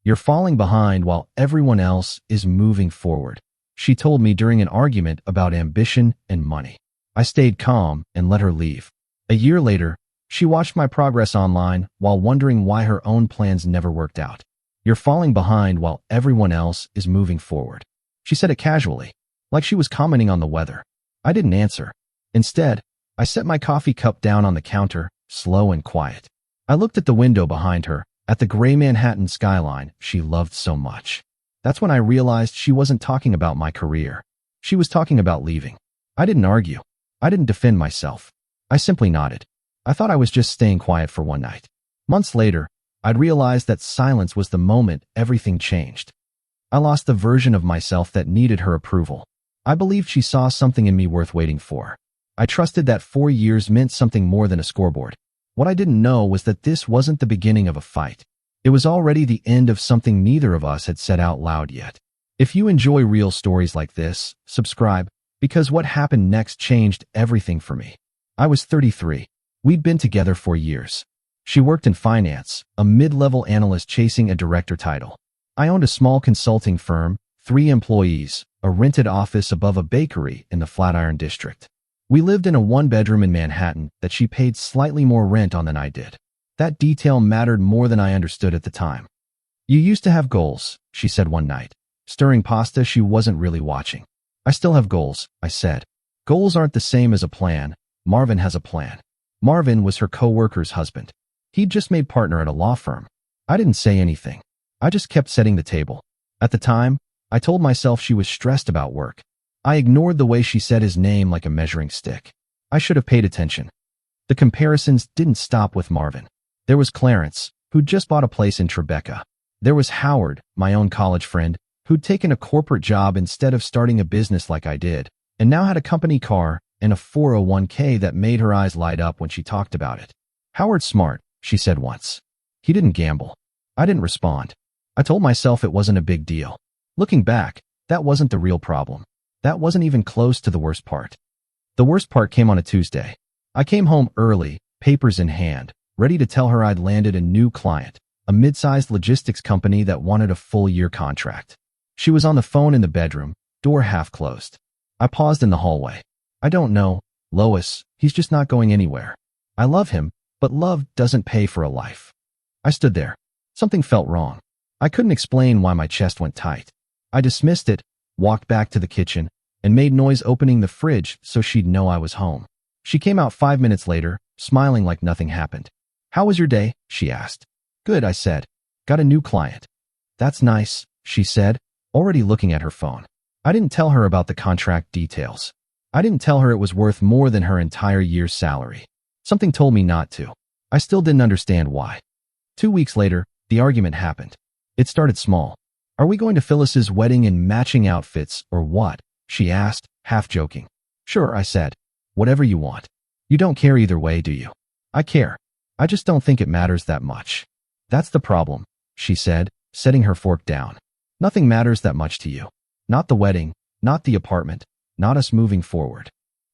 You're falling behind while everyone else is moving forward, she told me during an argument about ambition and money. I stayed calm and let her leave. A year later, she watched my progress online while wondering why her own plans never worked out. You're falling behind while everyone else is moving forward. She said it casually, like she was commenting on the weather. I didn't answer. Instead, I set my coffee cup down on the counter, slow and quiet. I looked at the window behind her, at the gray Manhattan skyline she loved so much. That's when I realized she wasn't talking about my career. She was talking about leaving. I didn't argue. I didn't defend myself. I simply nodded. I thought I was just staying quiet for one night. Months later, I'd realized that silence was the moment everything changed. I lost the version of myself that needed her approval. I believed she saw something in me worth waiting for. I trusted that 4 years meant something more than a scoreboard. What I didn't know was that this wasn't the beginning of a fight. It was already the end of something neither of us had said out loud yet. If you enjoy real stories like this, subscribe, because what happened next changed everything for me. I was 33. We'd been together for years. She worked in finance, a mid-level analyst chasing a director title. I owned a small consulting firm, 3 employees, a rented office above a bakery in the Flatiron district. We lived in a 1-bedroom in Manhattan that she paid slightly more rent on than I did. That detail mattered more than I understood at the time. You used to have goals, she said one night. Stirring pasta she wasn't really watching. I still have goals, I said. Goals aren't the same as a plan. Marvin has a plan. Marvin was her co-worker's husband. He'd just made partner at a law firm. I didn't say anything. I just kept setting the table. At the time, I told myself she was stressed about work. I ignored the way she said his name like a measuring stick. I should have paid attention. The comparisons didn't stop with Marvin. There was Clarence, who'd just bought a place in Tribeca. There was Howard, my own college friend, who'd taken a corporate job instead of starting a business like I did, and now had a company car and a 401k that made her eyes light up when she talked about it. Howard's smart, she said once. He didn't gamble. I didn't respond. I told myself it wasn't a big deal. Looking back, that wasn't the real problem. That wasn't even close to the worst part. The worst part came on a Tuesday. I came home early, papers in hand, ready to tell her I'd landed a new client, a mid-sized logistics company that wanted a full-year contract. She was on the phone in the bedroom, door half closed. I paused in the hallway. I don't know, Lois, he's just not going anywhere. I love him, but love doesn't pay for a life. I stood there. Something felt wrong. I couldn't explain why my chest went tight. I dismissed it, walked back to the kitchen, and made noise opening the fridge so she'd know I was home. She came out 5 minutes later, smiling like nothing happened. How was your day? She asked. Good, I said. Got a new client. That's nice, she said, already looking at her phone. I didn't tell her about the contract details. I didn't tell her it was worth more than her entire year's salary. Something told me not to. I still didn't understand why. 2 weeks later, the argument happened. It started small. Are we going to Phyllis's wedding in matching outfits or what? She asked, half joking. Sure, I said. Whatever you want. You don't care either way, do you? I care. I just don't think it matters that much. That's the problem, she said, setting her fork down. Nothing matters that much to you. Not the wedding, not the apartment, not us moving forward.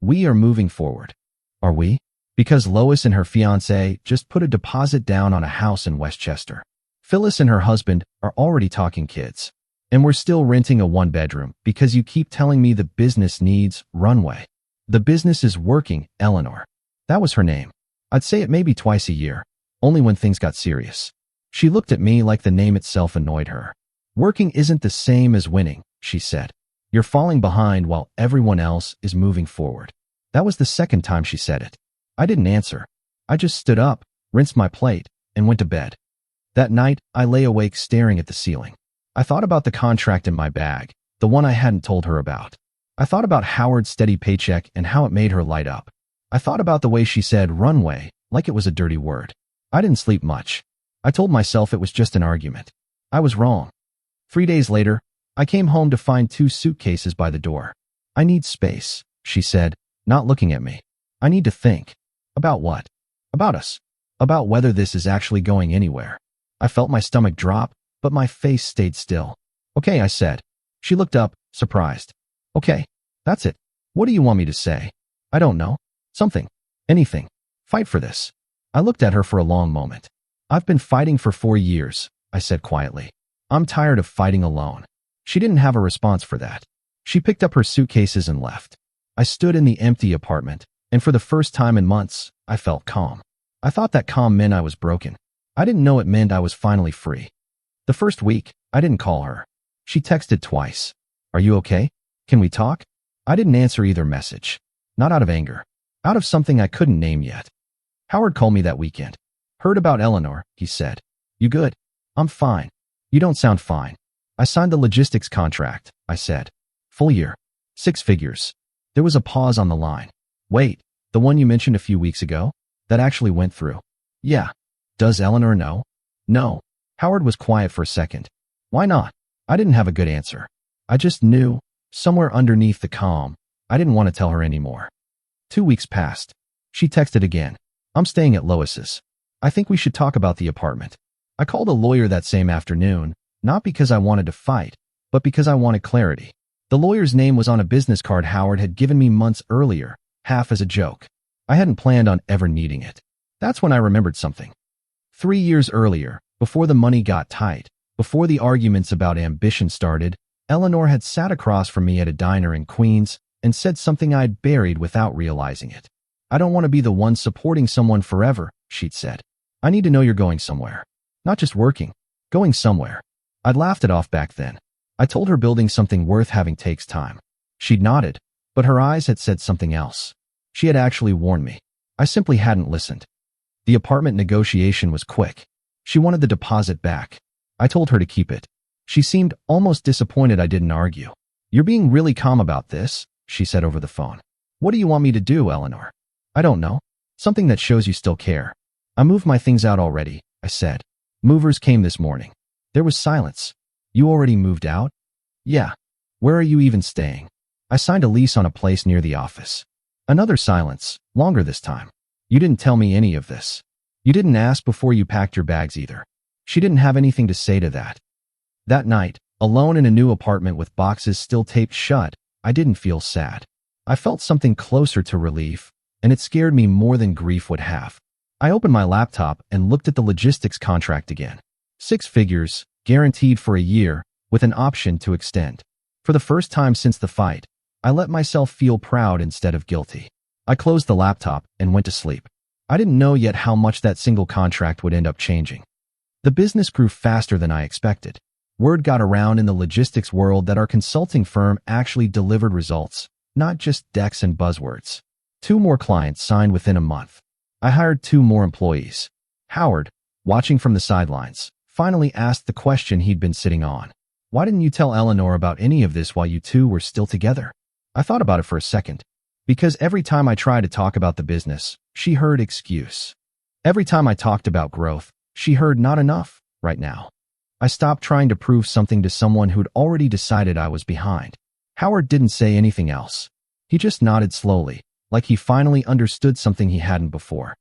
We are moving forward. Are we? Because Lois and her fiancé just put a deposit down on a house in Westchester. Phyllis and her husband are already talking kids. And we're still renting a 1-bedroom because you keep telling me the business needs runway. The business is working, Eleanor. That was her name. I'd say it maybe twice a year, only when things got serious. She looked at me like the name itself annoyed her. Working isn't the same as winning, she said. You're falling behind while everyone else is moving forward. That was the second time she said it. I didn't answer. I just stood up, rinsed my plate, and went to bed. That night, I lay awake staring at the ceiling. I thought about the contract in my bag, the one I hadn't told her about. I thought about Howard's steady paycheck and how it made her light up. I thought about the way she said runway, like it was a dirty word. I didn't sleep much. I told myself it was just an argument. I was wrong. 3 days later, I came home to find 2 suitcases by the door. I need space, she said, not looking at me. I need to think. About what? About us. About whether this is actually going anywhere. I felt my stomach drop, but my face stayed still. Okay, I said. She looked up, surprised. Okay, that's it. What do you want me to say? I don't know. Something. Anything. Fight for this. I looked at her for a long moment. I've been fighting for 4 years, I said quietly. I'm tired of fighting alone. She didn't have a response for that. She picked up her suitcases and left. I stood in the empty apartment, and for the first time in months, I felt calm. I thought that calm meant I was broken. I didn't know it meant I was finally free. The first week, I didn't call her. She texted twice. Are you okay? Can we talk? I didn't answer either message. Not out of anger. Out of something I couldn't name yet. Howard called me that weekend. Heard about Eleanor, he said. You good? I'm fine. You don't sound fine. I signed the logistics contract, I said. Full year. 6 figures. There was a pause on the line. Wait, the one you mentioned a few weeks ago? That actually went through. Yeah. Does Eleanor know? No. Howard was quiet for a second. Why not? I didn't have a good answer. I just knew, somewhere underneath the calm, I didn't want to tell her anymore. 2 weeks passed. She texted again. I'm staying at Lois's. I think we should talk about the apartment. I called a lawyer that same afternoon, not because I wanted to fight, but because I wanted clarity. The lawyer's name was on a business card Howard had given me months earlier, half as a joke. I hadn't planned on ever needing it. That's when I remembered something. 3 years earlier, before the money got tight, before the arguments about ambition started, Eleanor had sat across from me at a diner in Queens and said something I'd buried without realizing it. I don't want to be the one supporting someone forever, she'd said. I need to know you're going somewhere. Not just working, going somewhere. I'd laughed it off back then. I told her building something worth having takes time. She'd nodded, but her eyes had said something else. She had actually warned me. I simply hadn't listened. The apartment negotiation was quick. She wanted the deposit back. I told her to keep it. She seemed almost disappointed I didn't argue. You're being really calm about this, she said over the phone. What do you want me to do, Eleanor? I don't know. Something that shows you still care. I moved my things out already, I said. Movers came this morning. There was silence. You already moved out? Yeah. Where are you even staying? I signed a lease on a place near the office. Another silence, longer this time. You didn't tell me any of this. You didn't ask before you packed your bags either. She didn't have anything to say to that. That night, alone in a new apartment with boxes still taped shut, I didn't feel sad. I felt something closer to relief, and it scared me more than grief would have. I opened my laptop and looked at the logistics contract again. 6 figures, guaranteed for a year, with an option to extend. For the first time since the fight, I let myself feel proud instead of guilty. I closed the laptop and went to sleep. I didn't know yet how much that single contract would end up changing. The business grew faster than I expected. Word got around in the logistics world that our consulting firm actually delivered results, not just decks and buzzwords. 2 more clients signed within a month. I hired 2 more employees. Howard, watching from the sidelines, finally asked the question he'd been sitting on. Why didn't you tell Eleanor about any of this while you 2 were still together? I thought about it for a second. Because every time I tried to talk about the business, she heard excuse. Every time I talked about growth, she heard not enough, right now. I stopped trying to prove something to someone who'd already decided I was behind. Howard didn't say anything else. He just nodded slowly, like he finally understood something he hadn't before.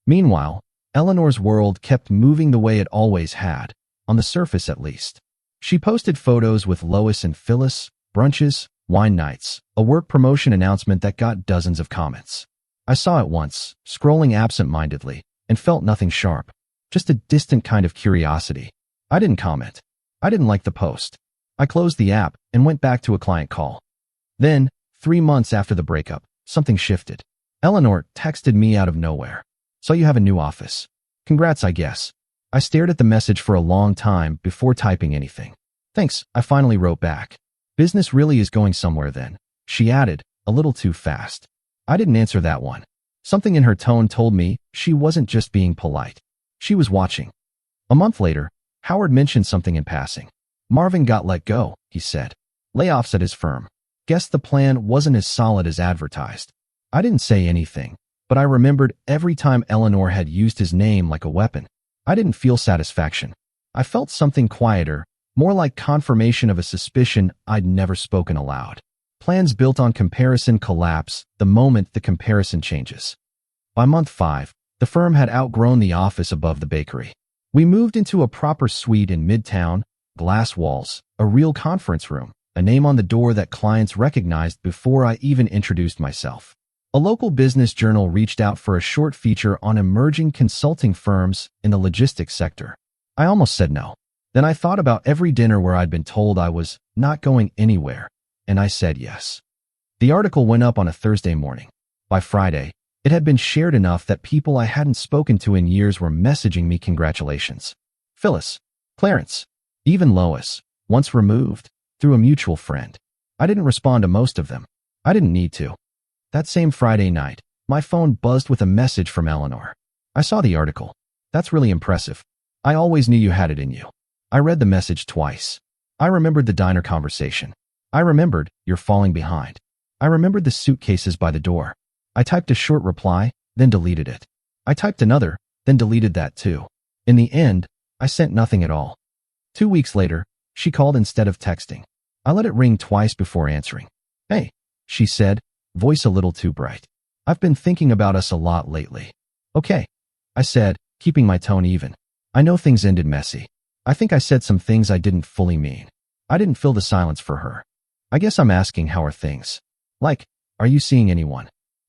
Meanwhile, Eleanor's world kept moving the way it always had, on the surface at least. She posted photos with Lois and Phyllis, brunches, wine nights, a work promotion announcement that got dozens of comments. I saw it once, scrolling absent-mindedly, and felt nothing sharp, just a distant kind of curiosity. I didn't comment. I didn't like the post. I closed the app and went back to a client call. Then, 3 months after the breakup, something shifted. Eleanor texted me out of nowhere. So you have a new office. Congrats, I guess. I stared at the message for a long time before typing anything. Thanks, I finally wrote back. Business really is going somewhere then, she added, a little too fast. I didn't answer that one. Something in her tone told me she wasn't just being polite. She was watching. A month later, Howard mentioned something in passing. Marvin got let go, he said. Layoffs at his firm. Guess the plan wasn't as solid as advertised. I didn't say anything, but I remembered every time Eleanor had used his name like a weapon. I didn't feel satisfaction. I felt something quieter, more like confirmation of a suspicion I'd never spoken aloud. Plans built on comparison collapse the moment the comparison changes. By month 5, the firm had outgrown the office above the bakery. We moved into a proper suite in Midtown, glass walls, a real conference room, a name on the door that clients recognized before I even introduced myself. A local business journal reached out for a short feature on emerging consulting firms in the logistics sector. I almost said no. Then I thought about every dinner where I'd been told I was not going anywhere, and I said yes. The article went up on a Thursday morning. By Friday, it had been shared enough that people I hadn't spoken to in years were messaging me congratulations. Phyllis, Clarence, even Lois, once removed, through a mutual friend. I didn't respond to most of them. I didn't need to. That same Friday night, my phone buzzed with a message from Eleanor. I saw the article. That's really impressive. I always knew you had it in you. I read the message twice. I remembered the diner conversation. I remembered you're falling behind. I remembered the suitcases by the door. I typed a short reply, then deleted it. I typed another, then deleted that too. In the end, I sent nothing at all. 2 weeks later, she called instead of texting. I let it ring twice before answering. Hey, she said, voice a little too bright. I've been thinking about us a lot lately. Okay, I said, keeping my tone even. I know things ended messy. I think I said some things I didn't fully mean. I didn't fill the silence for her. I guess I'm asking how are things? Like, are you seeing anyone?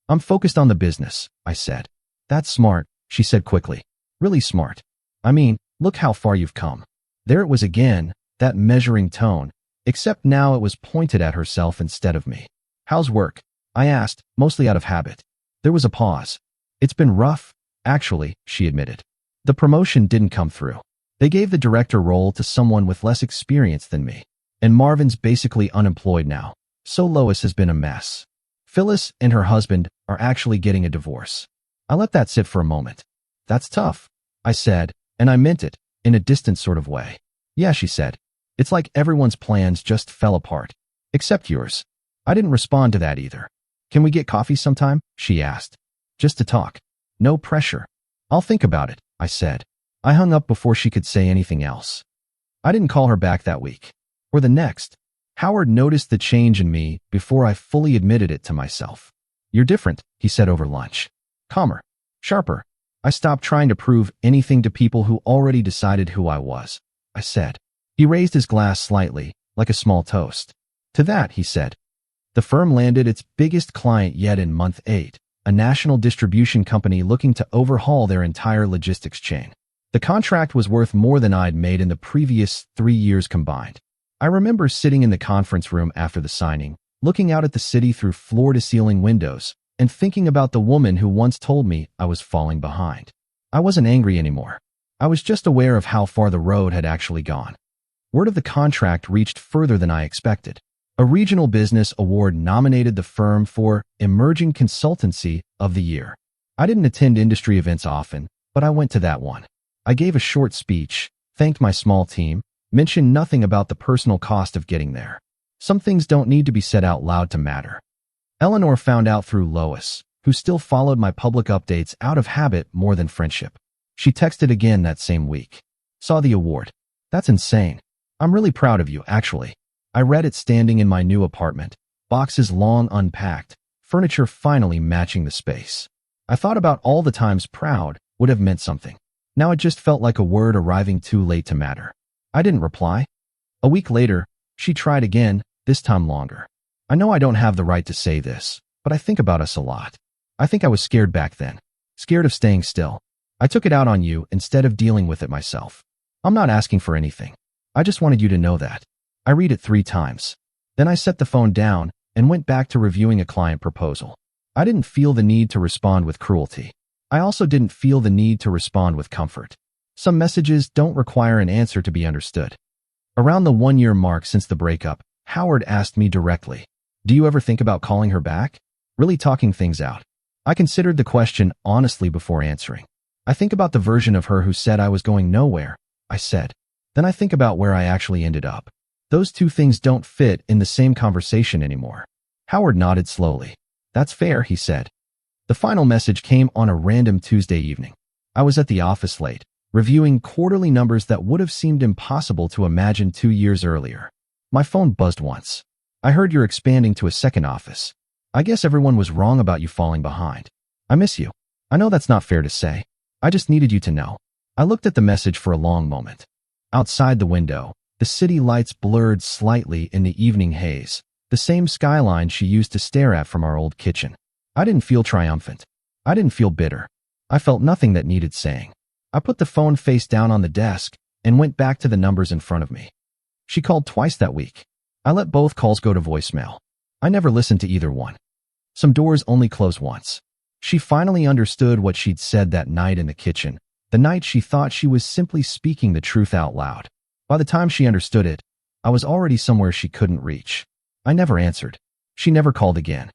I'm focused on the business, I said. That's smart, she said quickly. Really smart. I mean, look how far you've come. There it was again, that measuring tone, except now it was pointed at herself instead of me. How's work? I asked, mostly out of habit. There was a pause. It's been rough, actually, she admitted. The promotion didn't come through. They gave the director role to someone with less experience than me. And Marvin's basically unemployed now. So Lois has been a mess. Phyllis and her husband are actually getting a divorce. I let that sit for a moment. That's tough, I said, and I meant it, in a distant sort of way. Yeah, she said. It's like everyone's plans just fell apart. Except yours. I didn't respond to that either. Can we get coffee sometime? She asked. Just to talk. No pressure. I'll think about it, I said. I hung up before she could say anything else. I didn't call her back that week. Or the next. Howard noticed the change in me before I fully admitted it to myself. You're different, he said over lunch. Calmer. Sharper. I stopped trying to prove anything to people who already decided who I was, I said. He raised his glass slightly, like a small toast. To that, he said. The firm landed its biggest client yet in month 8, a national distribution company looking to overhaul their entire logistics chain. The contract was worth more than I'd made in the previous 3 years combined. I remember sitting in the conference room after the signing, looking out at the city through floor-to-ceiling windows, and thinking about the woman who once told me I was falling behind. I wasn't angry anymore. I was just aware of how far the road had actually gone. Word of the contract reached further than I expected. A regional business award nominated the firm for Emerging Consultancy of the Year. I didn't attend industry events often, but I went to that one. I gave a short speech, thanked my small team, mentioned nothing about the personal cost of getting there. Some things don't need to be said out loud to matter. Eleanor found out through Lois, who still followed my public updates out of habit more than friendship. She texted again that same week. Saw the award. That's insane. I'm really proud of you, actually. I read it standing in my new apartment, boxes long unpacked, furniture finally matching the space. I thought about all the times proud would have meant something. Now it just felt like a word arriving too late to matter. I didn't reply. A week later, she tried again, this time longer. I know I don't have the right to say this, but I think about us a lot. I think I was scared back then. Scared of staying still. I took it out on you instead of dealing with it myself. I'm not asking for anything. I just wanted you to know that. I read it 3 times. Then I set the phone down and went back to reviewing a client proposal. I didn't feel the need to respond with cruelty. I also didn't feel the need to respond with comfort. Some messages don't require an answer to be understood. Around the 1-year mark since the breakup, Howard asked me directly, "Do you ever think about calling her back?" Really talking things out. I considered the question honestly before answering. I think about the version of her who said I was going nowhere, I said. Then I think about where I actually ended up. Those 2 things don't fit in the same conversation anymore. Howard nodded slowly. That's fair, he said. The final message came on a random Tuesday evening. I was at the office late, reviewing quarterly numbers that would have seemed impossible to imagine 2 years earlier. My phone buzzed once. I heard you're expanding to a second office. I guess everyone was wrong about you falling behind. I miss you. I know that's not fair to say. I just needed you to know. I looked at the message for a long moment. Outside the window, the city lights blurred slightly in the evening haze, the same skyline she used to stare at from our old kitchen. I didn't feel triumphant. I didn't feel bitter. I felt nothing that needed saying. I put the phone face down on the desk and went back to the numbers in front of me. She called twice that week. I let both calls go to voicemail. I never listened to either one. Some doors only close once. She finally understood what she'd said that night in the kitchen, the night she thought she was simply speaking the truth out loud. By the time she understood it, I was already somewhere she couldn't reach. I never answered. She never called again.